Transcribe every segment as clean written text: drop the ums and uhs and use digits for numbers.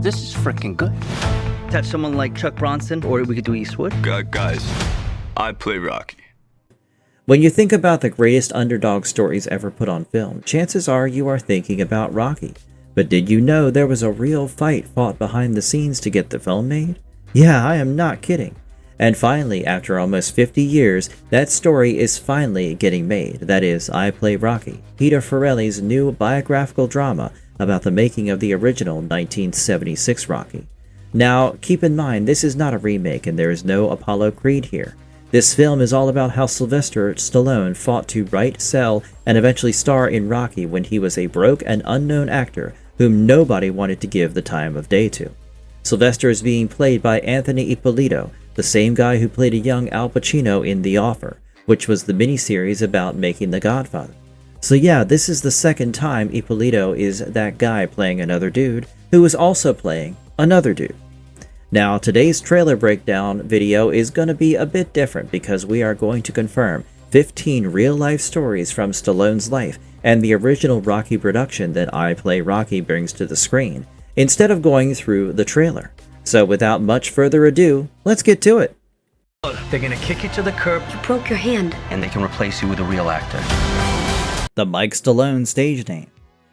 this is freaking good. Have someone like Chuck Bronson, or we could do Eastwood. Guys, I play Rocky. When you think about the greatest underdog stories ever put on film, chances are you are thinking about Rocky. But did you know there was a real fight fought behind the scenes to get the film made? Yeah, I am not kidding. And finally, after almost 50 years, that story is finally getting made. That is, I Play Rocky, Peter Farrelly's new biographical drama about the making of the original 1976 Rocky. Now, keep in mind, this is not a remake and there is no Apollo Creed here. This film is all about how Sylvester Stallone fought to write, sell, and eventually star in Rocky when he was a broke and unknown actor whom nobody wanted to give the time of day to. Sylvester is being played by Anthony Ippolito, the same guy who played a young Al Pacino in The Offer, which was the miniseries about making The Godfather. So yeah, this is the second time Ippolito is that guy playing another dude who is also playing another dude. Now, today's trailer breakdown video is going to be a bit different because we are going to confirm 15 real-life stories from Stallone's life and the original Rocky production that I Play Rocky brings to the screen, instead of going through the trailer. So without much further ado, let's get to it. They're gonna kick you to the curb. You broke your hand. And they can replace you with a real actor. The Mike Stallone stage name.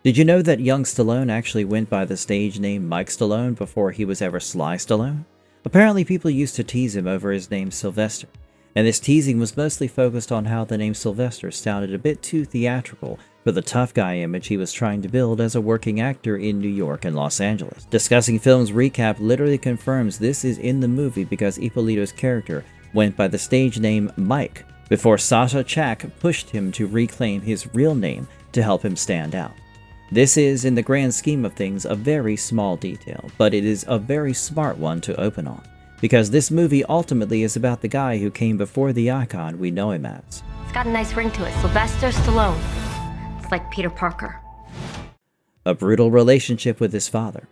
Did you know that young Stallone actually went by the stage name Mike Stallone before he was ever Sly Stallone? Apparently people used to tease him over his name Sylvester, and this teasing was mostly focused on how the name Sylvester sounded a bit too theatrical for the tough guy image he was trying to build as a working actor in New York and Los Angeles. Discussing Film's recap literally confirms this is in the movie because Ippolito's character went by the stage name Mike before Sasha Czack pushed him to reclaim his real name to help him stand out. This is, in the grand scheme of things, a very small detail, but it is a very smart one to open on, because this movie ultimately is about the guy who came before the icon we know him as. It's got a nice ring to it. Sylvester Stallone. It's like Peter Parker. A brutal relationship with his father.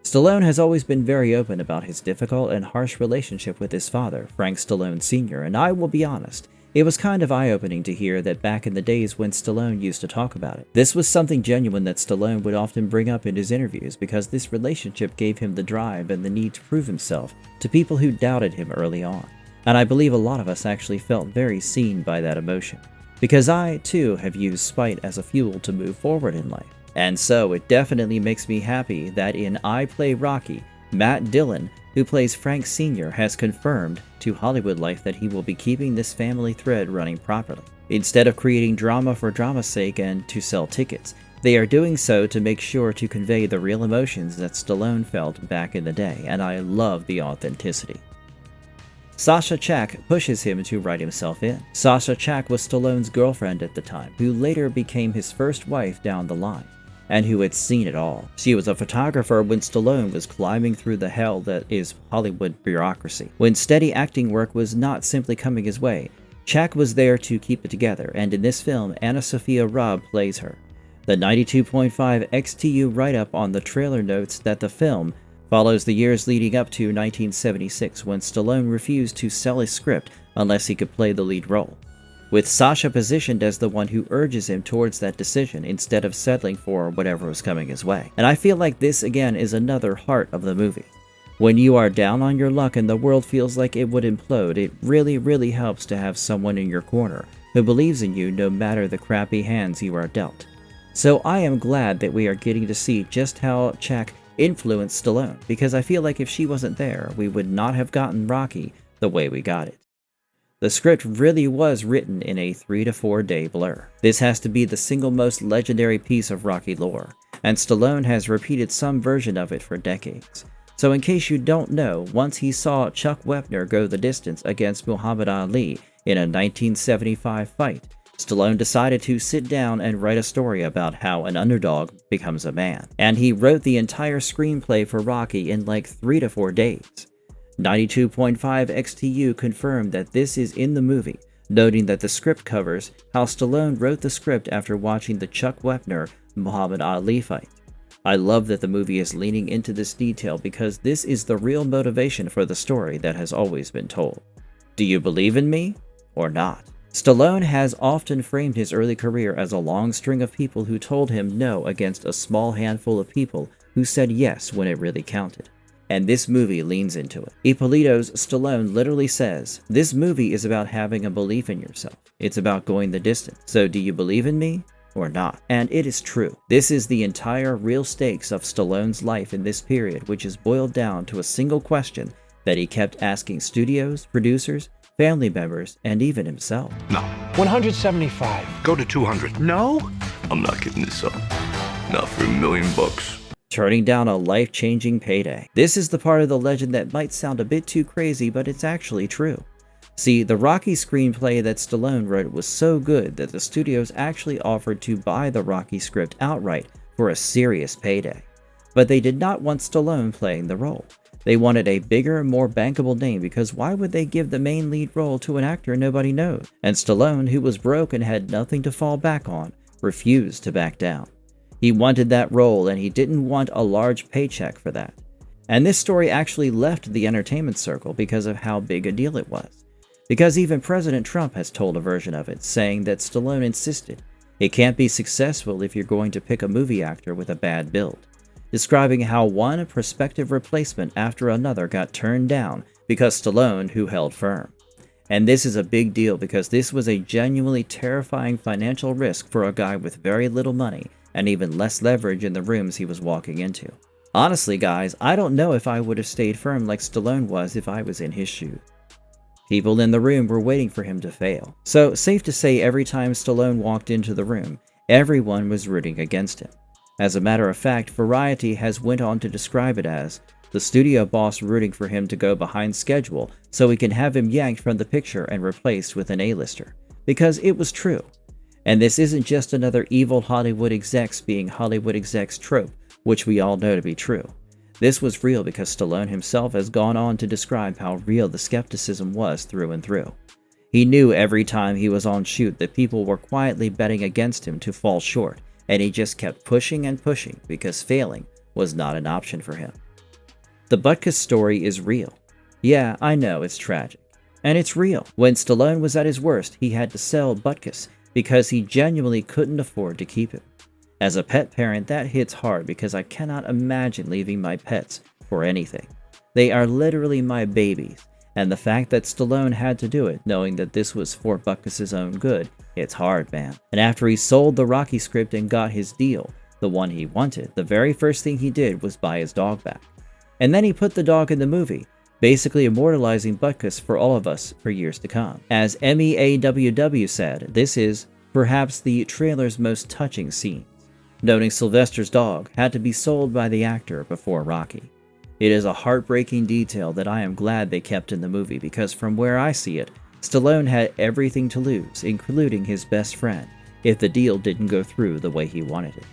Stallone has always been very open about his difficult and harsh relationship with his father, Frank Stallone Sr., and I will be honest, it was kind of eye-opening to hear that back in the days when Stallone used to talk about it. This was something genuine that Stallone would often bring up in his interviews because this relationship gave him the drive and the need to prove himself to people who doubted him early on. And I believe a lot of us actually felt very seen by that emotion, because I, too, have used spite as a fuel to move forward in life. And so it definitely makes me happy that in I Play Rocky, Matt Dillon, who plays Frank Sr., has confirmed to Hollywood Life that he will be keeping this family thread running properly. Instead of creating drama for drama's sake and to sell tickets, they are doing so to make sure to convey the real emotions that Stallone felt back in the day, and I love the authenticity. Sasha Czack pushes him to write himself in. Sasha Czack was Stallone's girlfriend at the time, who later became his first wife down the line, and who had seen it all. She was a photographer when Stallone was climbing through the hell that is Hollywood bureaucracy. When steady acting work was not simply coming his way, Czack was there to keep it together, and in this film, Anna Sophia Robb plays her. The 92.5 XTU write-up on the trailer notes that the film follows the years leading up to 1976 when Stallone refused to sell his script unless he could play the lead role, with Sasha positioned as the one who urges him towards that decision instead of settling for whatever was coming his way. And I feel like this again is another heart of the movie. When you are down on your luck and the world feels like it would implode, it really helps to have someone in your corner who believes in you no matter the crappy hands you are dealt. So I am glad that we are getting to see just how Czack influenced Stallone, because I feel like if she wasn't there, we would not have gotten Rocky the way we got it. The script really was written in a 3 to 4 day blur. This has to be the single most legendary piece of Rocky lore, and Stallone has repeated some version of it for decades. So in case you don't know, once he saw Chuck Wepner go the distance against Muhammad Ali in a 1975 fight, Stallone decided to sit down and write a story about how an underdog becomes a man. And he wrote the entire screenplay for Rocky in like 3 to 4 days. 92.5 XTU confirmed that this is in the movie, noting that the script covers how Stallone wrote the script after watching the Chuck Wepner Muhammad Ali fight. I love that the movie is leaning into this detail because this is the real motivation for the story that has always been told. Do you believe in me or not? Stallone has often framed his early career as a long string of people who told him no against a small handful of people who said yes when it really counted. And this movie leans into it. Ippolito's Stallone literally says, "This movie is about having a belief in yourself. It's about going the distance. So do you believe in me or not?" And it is true. This is the entire real stakes of Stallone's life in this period, which is boiled down to a single question that he kept asking studios, producers, family members, and even himself. No. 175. Go to 200. No? I'm not giving this up. Not for $1 million. Turning down a life-changing payday. This is the part of the legend that might sound a bit too crazy, but it's actually true. See, the Rocky screenplay that Stallone wrote was so good that the studios actually offered to buy the Rocky script outright for a serious payday. But they did not want Stallone playing the role. They wanted a bigger, more bankable name, because why would they give the main lead role to an actor nobody knows? And Stallone, who was broke and had nothing to fall back on, refused to back down. He wanted that role, and he didn't want a large paycheck for that. And this story actually left the entertainment circle because of how big a deal it was. Because even President Trump has told a version of it, saying that Stallone insisted, "It can't be successful if you're going to pick a movie actor with a bad build," describing how one prospective replacement after another got turned down because Stallone who held firm. And this is a big deal because this was a genuinely terrifying financial risk for a guy with very little money and even less leverage in the rooms he was walking into. Honestly, guys, I don't know if I would have stayed firm like Stallone was if I was in his shoes. People in the room were waiting for him to fail. So, safe to say, every time Stallone walked into the room, everyone was rooting against him. As a matter of fact, Variety has went on to describe it as the studio boss rooting for him to go behind schedule so we can have him yanked from the picture and replaced with an A-lister. Because it was true. And this isn't just another evil Hollywood execs being Hollywood execs trope, which we all know to be true. This was real because Stallone himself has gone on to describe how real the skepticism was through and through. He knew every time he was on shoot that people were quietly betting against him to fall short, and he just kept pushing and pushing because failing was not an option for him. The Butkus story is real. Yeah, I know it's tragic. And it's real. When Stallone was at his worst, he had to sell Butkus because he genuinely couldn't afford to keep him. As a pet parent, that hits hard because I cannot imagine leaving my pets for anything. They are literally my babies, and the fact that Stallone had to do it, knowing that this was for Butkus' own good, it's hard, man. And after he sold the Rocky script and got his deal, the one he wanted, the very first thing he did was buy his dog back. And then he put the dog in the movie, basically immortalizing Butkus for all of us for years to come. As MEAWW said, this is perhaps the trailer's most touching scene, noting Sylvester's dog had to be sold by the actor before Rocky. It is a heartbreaking detail that I am glad they kept in the movie because from where I see it, Stallone had everything to lose, including his best friend, if the deal didn't go through the way he wanted it.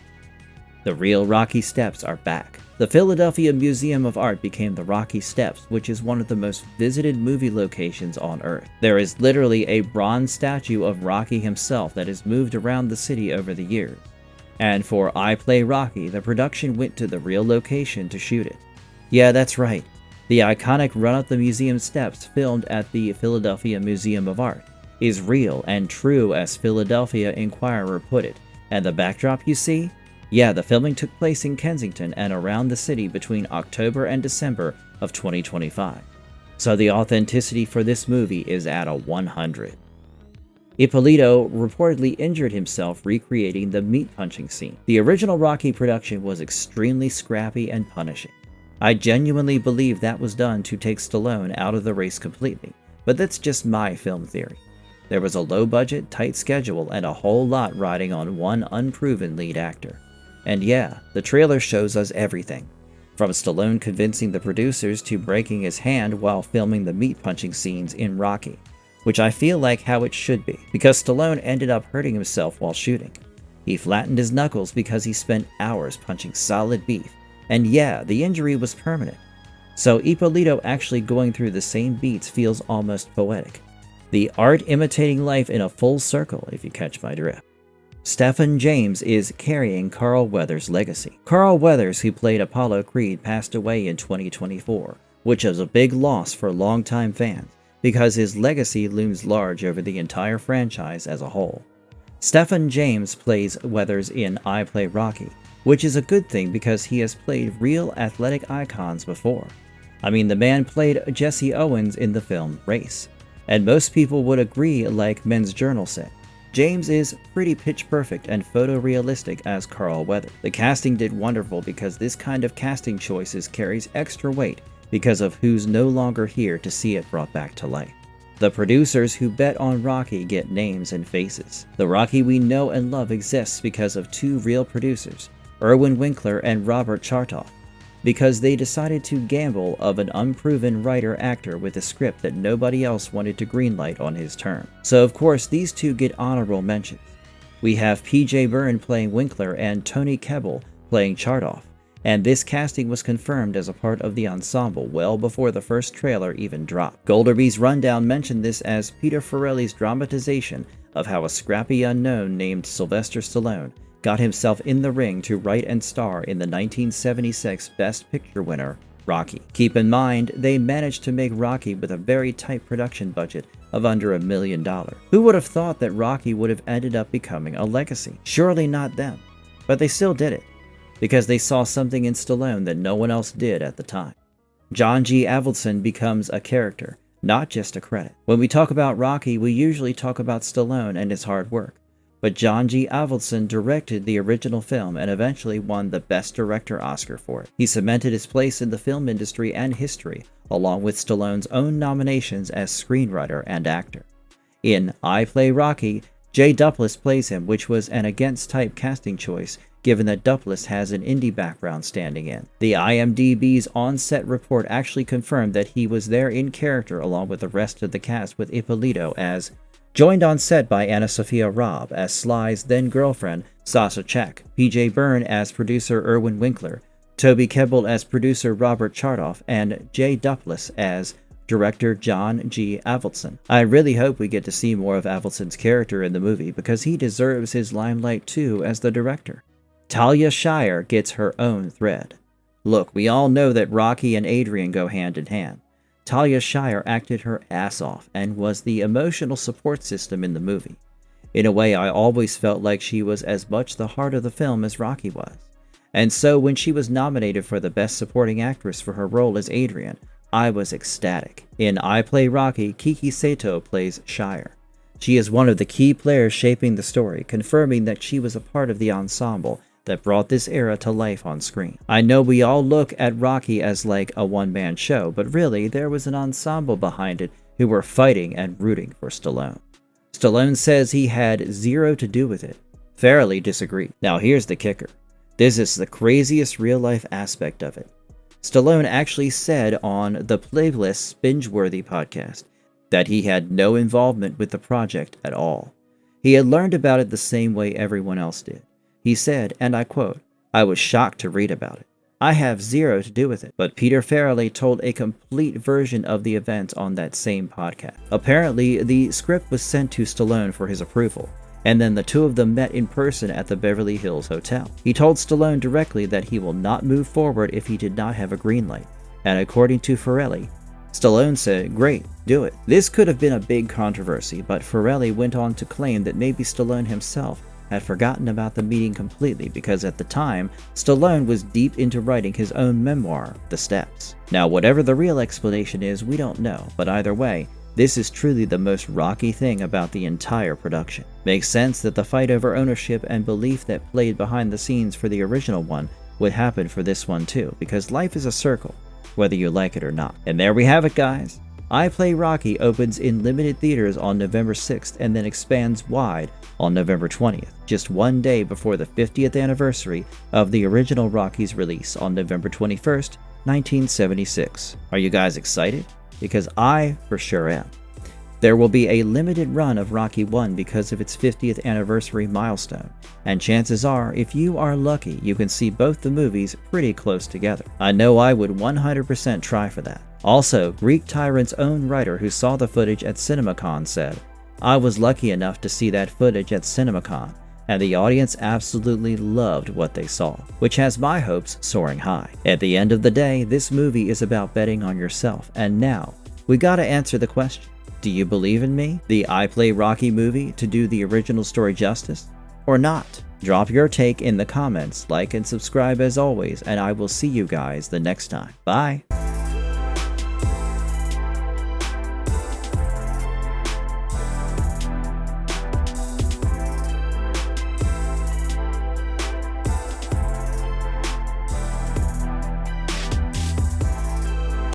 The real Rocky Steps are back. The Philadelphia Museum of Art became the Rocky Steps, which is one of the most visited movie locations on Earth. There is literally a bronze statue of Rocky himself that has moved around the city over the years. And for I Play Rocky, the production went to the real location to shoot it. Yeah, that's right. The iconic Run Up the Museum Steps filmed at the Philadelphia Museum of Art is real and true as Philadelphia Inquirer put it. And the backdrop you see? Yeah, the filming took place in Kensington and around the city between October and December of 2025. So the authenticity for this movie is at a 100. Ippolito reportedly injured himself recreating the meat punching scene. The original Rocky production was extremely scrappy and punishing. I genuinely believe that was done to take Stallone out of the race completely, but that's just my film theory. There was a low-budget, tight schedule and a whole lot riding on one unproven lead actor. And yeah, the trailer shows us everything, from Stallone convincing the producers to breaking his hand while filming the meat punching scenes in Rocky, which I feel like how it should be, because Stallone ended up hurting himself while shooting. He flattened his knuckles because he spent hours punching solid beef, and yeah, the injury was permanent. So Ippolito actually going through the same beats feels almost poetic. The art imitating life in a full circle, if you catch my drift. Stephen James is carrying Carl Weathers' legacy. Carl Weathers, who played Apollo Creed, passed away in 2024, which is a big loss for longtime fans, because his legacy looms large over the entire franchise as a whole. Stephen James plays Weathers in I Play Rocky, which is a good thing because he has played real athletic icons before. I mean, the man played Jesse Owens in the film Race, and most people would agree, like Men's Journal said. James is pretty pitch perfect and photorealistic as Carl Weathers. The casting did wonderful because this kind of casting choices carries extra weight because of who's no longer here to see it brought back to life. The producers who bet on Rocky get names and faces. The Rocky we know and love exists because of two real producers, Irwin Winkler and Robert Chartoff, because they decided to gamble of an unproven writer-actor with a script that nobody else wanted to greenlight on his term. So of course these two get honorable mentions. We have P.J. Byrne playing Winkler and Tony Kebbell playing Chartoff, and this casting was confirmed as a part of the ensemble well before the first trailer even dropped. Golderby's rundown mentioned this as Peter Farrelly's dramatization of how a scrappy unknown named Sylvester Stallone got himself in the ring to write and star in the 1976 Best Picture winner, Rocky. Keep in mind, they managed to make Rocky with a very tight production budget of under $1 million. Who would have thought that Rocky would have ended up becoming a legacy? Surely not them. But they still did it, because they saw something in Stallone that no one else did at the time. John G. Avildsen becomes a character, not just a credit. When we talk about Rocky, we usually talk about Stallone and his hard work. But John G. Avildsen directed the original film and eventually won the Best Director Oscar for it. He cemented his place in the film industry and history, along with Stallone's own nominations as screenwriter and actor. In I Play Rocky, Jay Duplass plays him, which was an against-type casting choice, given that Duplass has an indie background standing in. The IMDb's on-set report actually confirmed that he was there in character along with the rest of the cast, with Ippolito as joined on set by Anna Sophia Robb as Sly's then-girlfriend, Sasha Czack, P.J. Byrne as producer Irwin Winkler, Toby Kebbell as producer Robert Chartoff, and Jay Duplass as director John G. Avildsen. I really hope we get to see more of Avildsen's character in the movie because he deserves his limelight too as the director. Talia Shire gets her own thread. Look, we all know that Rocky and Adrian go hand in hand. Talia Shire acted her ass off and was the emotional support system in the movie. In a way, I always felt like she was as much the heart of the film as Rocky was. And so when she was nominated for the Best Supporting Actress for her role as Adrian, I was ecstatic. In I Play Rocky, Kiki Sato plays Shire. She is one of the key players shaping the story, confirming that she was a part of the ensemble that brought this era to life on screen. I know we all look at Rocky as like a one-man show, but really there was an ensemble behind it who were fighting and rooting for Stallone. Stallone says he had zero to do with it. Farrelly disagreed. Now here's the kicker. This is the craziest real-life aspect of it. Stallone actually said on the Playlist's Binge-Worthy podcast that he had no involvement with the project at all. He had learned about it the same way everyone else did. He said, and I quote, "I was shocked to read about it. I have zero to do with it." But Peter Farrelly told a complete version of the event on that same podcast. Apparently, the script was sent to Stallone for his approval, and then the two of them met in person at the Beverly Hills Hotel. He told Stallone directly that he will not move forward if he did not have a green light, and according to Farrelly, Stallone said, "Great, do it." This could have been a big controversy, but Farrelly went on to claim that maybe Stallone himself had forgotten about the meeting completely because at the time, Stallone was deep into writing his own memoir, The Steps. Now, whatever the real explanation is, we don't know, but either way, this is truly the most Rocky thing about the entire production. Makes sense that the fight over ownership and belief that played behind the scenes for the original one would happen for this one too, because life is a circle, whether you like it or not. And there we have it, guys. I Play Rocky opens in limited theaters on November 6th and then expands wide on November 20th, just one day before the 50th anniversary of the original Rocky's release on November 21st, 1976. Are you guys excited? Because I for sure am. There will be a limited run of Rocky 1 because of its 50th anniversary milestone, and chances are, if you are lucky, you can see both the movies pretty close together. I know I would 100% try for that. Also, Greek Tyrant's own writer who saw the footage at CinemaCon said, "I was lucky enough to see that footage at CinemaCon, and the audience absolutely loved what they saw," which has my hopes soaring high. At the end of the day, this movie is about betting on yourself, and now, we gotta answer the question. Do you believe in me, the I Play Rocky movie, to do the original story justice? or not? Drop your take in the comments, like and subscribe as always, and I will see you guys the next time. Bye!